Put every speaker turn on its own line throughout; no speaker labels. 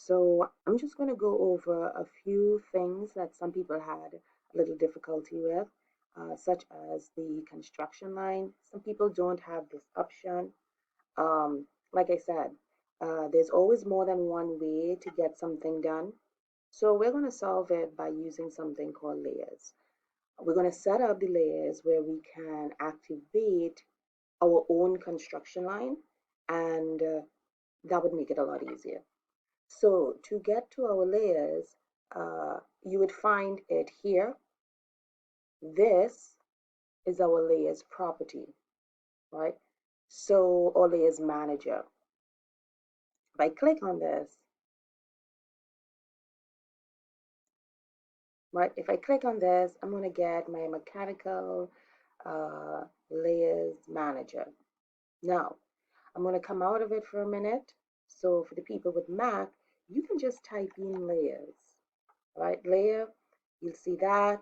So I'm just going to go over a few things that some people had a little difficulty with, such as the construction line. Some people don't have this option. Like I said, there's always more than one way to get something done. So we're going to solve it by using something called layers. We're going to set up the layers where we can activate our own construction line, and that would make it a lot easier. So to get to our layers, you would find it here. This is our layers property, right? So, or layers manager. If I click on this, right? If I click on this, I'm going to get my mechanical layers manager. Now, I'm going to come out of it for a minute. So for the people with Mac, you can just type in layers, right? Layer, you'll see that.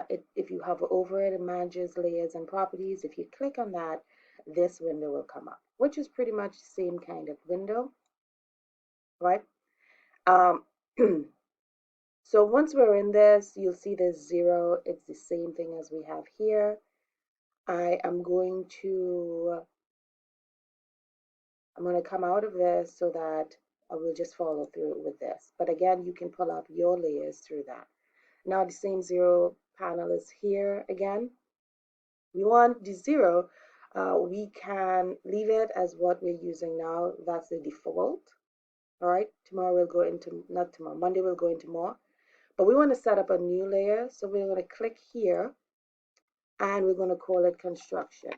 If you hover over it, it manages layers and properties. If you click on that, this window will come up, which is pretty much the same kind of window, right? Um, so once we're in this, you'll see there's 0. It's the same thing as we have here. I'm going to come out of this so that I will just follow through with this. But again, you can pull up your layers through that. Now the same 0 panel is here again. We want the 0. We can leave it as what we're using now. That's the default. All right. Tomorrow we'll go into, not tomorrow, Monday we'll go into more. But we want to set up a new layer. So we're going to click here and we're going to call it construction.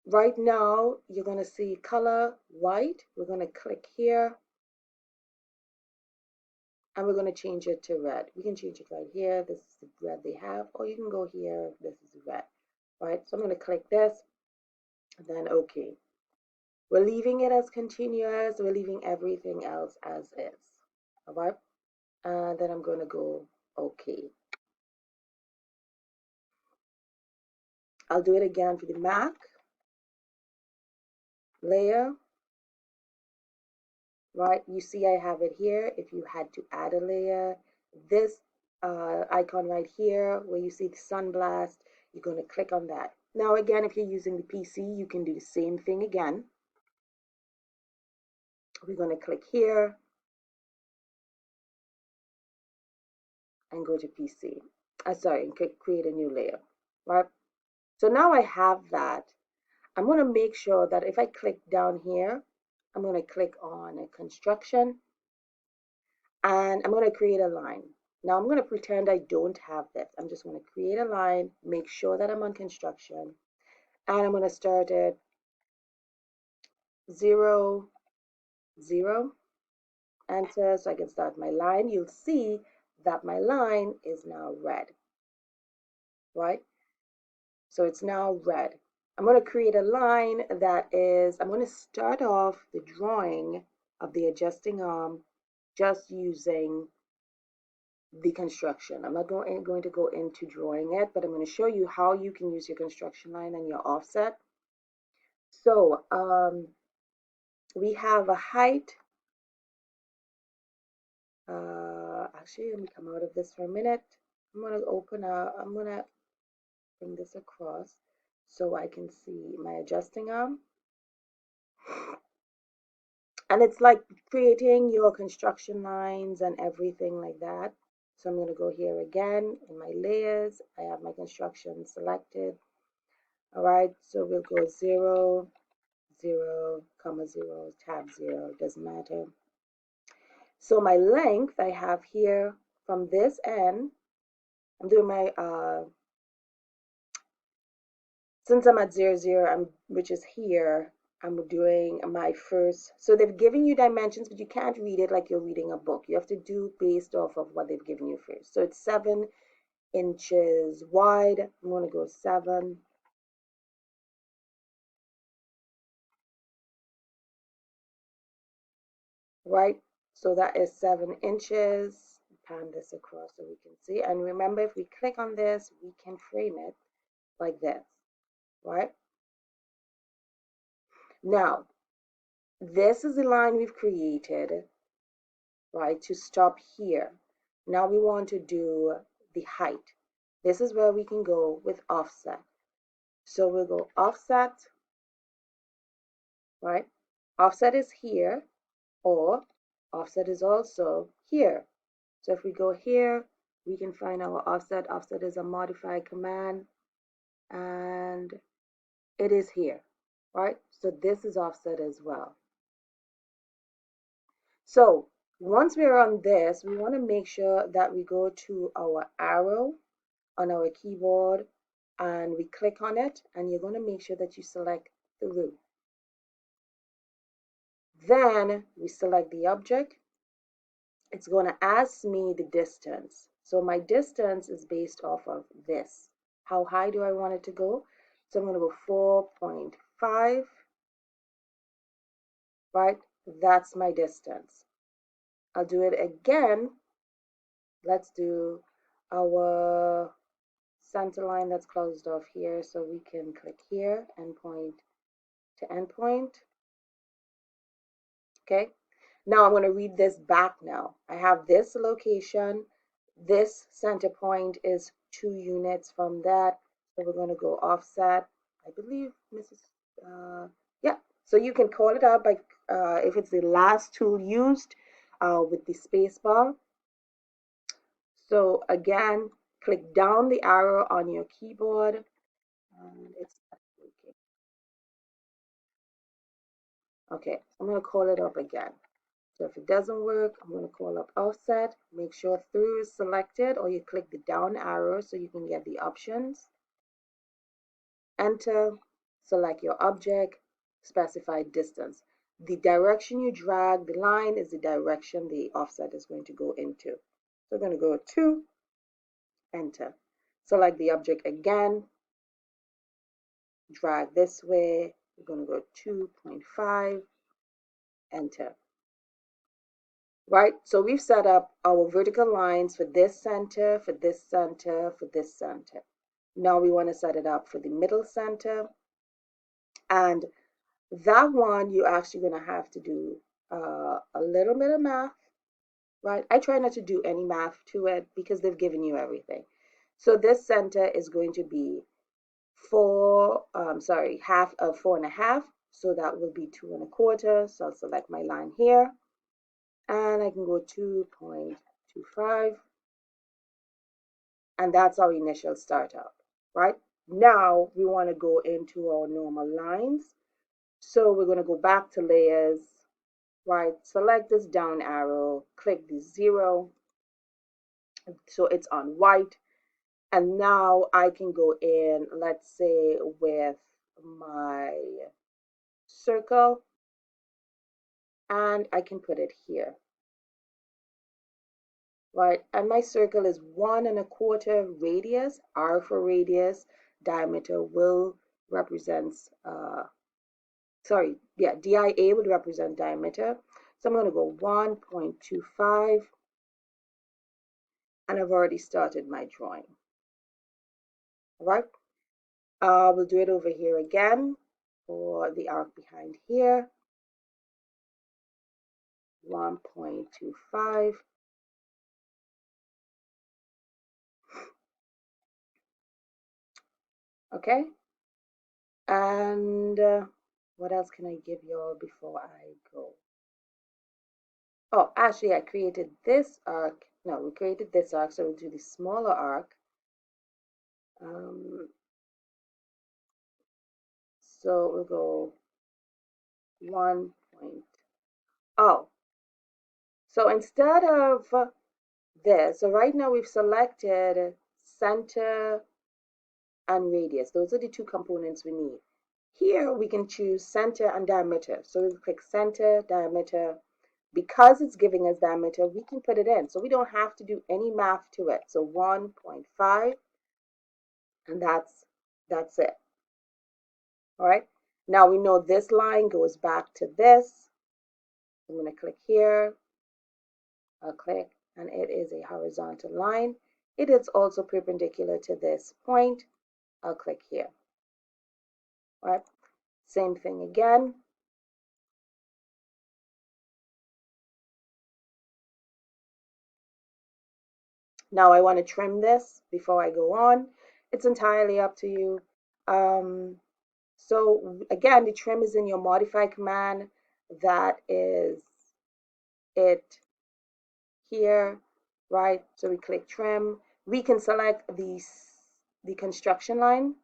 Right now, you're going to see color white. We're going to click here and we're going to change it to red. We can change it right here. This is the red they have, or you can go here. This is red, right? So I'm going to click this and then OK. We're leaving it as continuous. We're leaving everything else as is. All right. And then I'm going to go OK. I'll do it again for the Mac. Layer. Right. You see I have it here. If you had to add a layer, this icon right here where you see the sunblast, you're going to click on that. Now again, if you're using the PC, you can do the same thing again. We're going to click here and go to PC. Sorry, and click create a new layer, right? So now I have that. I'm going to make sure that if I click down here, I'm going to click on a construction and I'm going to create a line. Now I'm going to pretend I don't have this. I'm just going to create a line, make sure that I'm on construction, and I'm going to start it 0, 0, enter, so I can start my line. You'll see that my line is now red, right? So it's now red. I'm going to create a line that is, I'm going to start off the drawing of the adjusting arm just using the construction. I'm not going to go into drawing it, but I'm going to show you how you can use your construction line and your offset. So we have a height. Actually, let me come out of this for a minute. I'm going to bring this across so I can see my adjusting arm. And it's like creating your construction lines and everything like that. So I'm going to go here again in my layers. I have my construction selected. All right, so we'll go 0, 0, comma 0, tab 0, doesn't matter. So my length I have here from this end, I'm doing my, since I'm at 0, 0, which is here, I'm doing my first, so they've given you dimensions, but you can't read it like you're reading a book. You have to do based off of what they've given you first. So it's 7 inches wide. I'm going to go 7. Right? So that is 7 inches. Pan this across so we can see. And remember, if we click on this, we can frame it like this, right? Now, This is the line we've created, right, to stop here. Now we want to do the height. This is where we can go with offset. So we'll go offset, right? Offset is here, or offset is also here. So if we go here, we can find our offset. Offset is a modified command, and it is here, right? So this is offset as well. So once we're on this, we want to make sure that we go to our arrow on our keyboard and we click on it, and you're going to make sure that you select through. Then we select the object. It's going to ask me the distance. So my distance is based off of this. How high do I want it to go? So I'm going to go 4.5, right? That's my distance. I'll do it again. Let's do our center line that's closed off here. So we can click here, endpoint to endpoint. Okay. Now I'm going to read this back now. I have this location. This center point is 2 units from that. So we're going to go offset. I believe Mrs. Yeah. So you can call it out by if it's the last tool used with the space bar. So again, click down the arrow on your keyboard. And it's working. Okay, I'm going to call it up again. So if it doesn't work, I'm going to call up offset. Make sure through is selected, or you click the down arrow so you can get the options. Enter, select your object, specify distance. The direction you drag the line is the direction the offset is going to go into. So we're going to go to, enter. Select the object again, drag this way. We're going to go 2.5, enter. Right? So we've set up our vertical lines for this center, for this center, for this center. Now we want to set it up for the middle center. And that one, you're actually going to have to do a little bit of math, right? I try not to do any math to it because they've given you everything. So this center is going to be half of 4.5. So that will be 2.25. So I'll select my line here. And I can go 2.25, and that's our initial startup, right? Now we want to go into our normal lines. So we're going to go back to layers, right? Select this down arrow, click the 0, so it's on white. And now I can go in, let's say, with my circle, and I can put it here. Right, and my circle is 1.25 radius, R for radius, diameter will represents, DIA would represent diameter. So I'm going to go 1.25, and I've already started my drawing. All right, we'll do it over here again for the arc behind here, 1.25. Okay, and what else can I give y'all before I go? Oh, actually, I created this arc. No, we created this arc, so we'll do the smaller arc. So we'll go 1 point. Oh, so instead of this, so right now we've selected center and radius. Those are the 2 components we need. Here we can choose center and diameter. So we'll click center, diameter. Because it's giving us diameter, we can put it in. So we don't have to do any math to it. So 1.5, and that's it. All right. Now we know this line goes back to this. I'm going to click here. I'll click, and it is a horizontal line. It is also perpendicular to this point. I'll click here. All right. Same thing again. Now I want to trim this before I go on. It's entirely up to you. Um, so again, the trim is in your modify command. That is it here, right? So we click trim. We can select the construction line,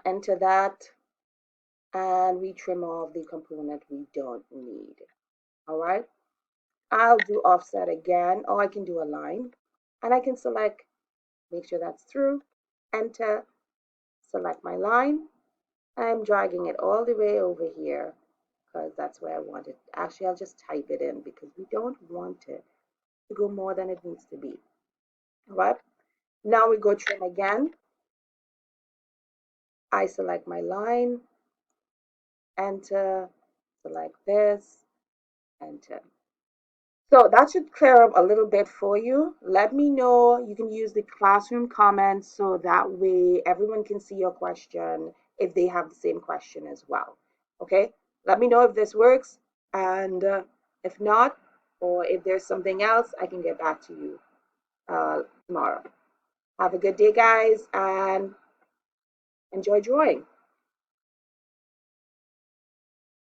enter that, and we trim off the component we don't need. All right. I'll do offset again, or I can do a line, and I can select, make sure that's through, enter, select my line. I'm dragging it all the way over here because that's where I want it. Actually, I'll just type it in because we don't want it to go more than it needs to be. All right. Now we go trim again. I select my line, enter, select this, enter. So that should clear up a little bit for you. Let me know. You can use the classroom comments so that way everyone can see your question if they have the same question as well. Okay? Let me know if this works, and if not, or if there's something else, I can get back to you tomorrow. Have a good day, guys, and enjoy drawing.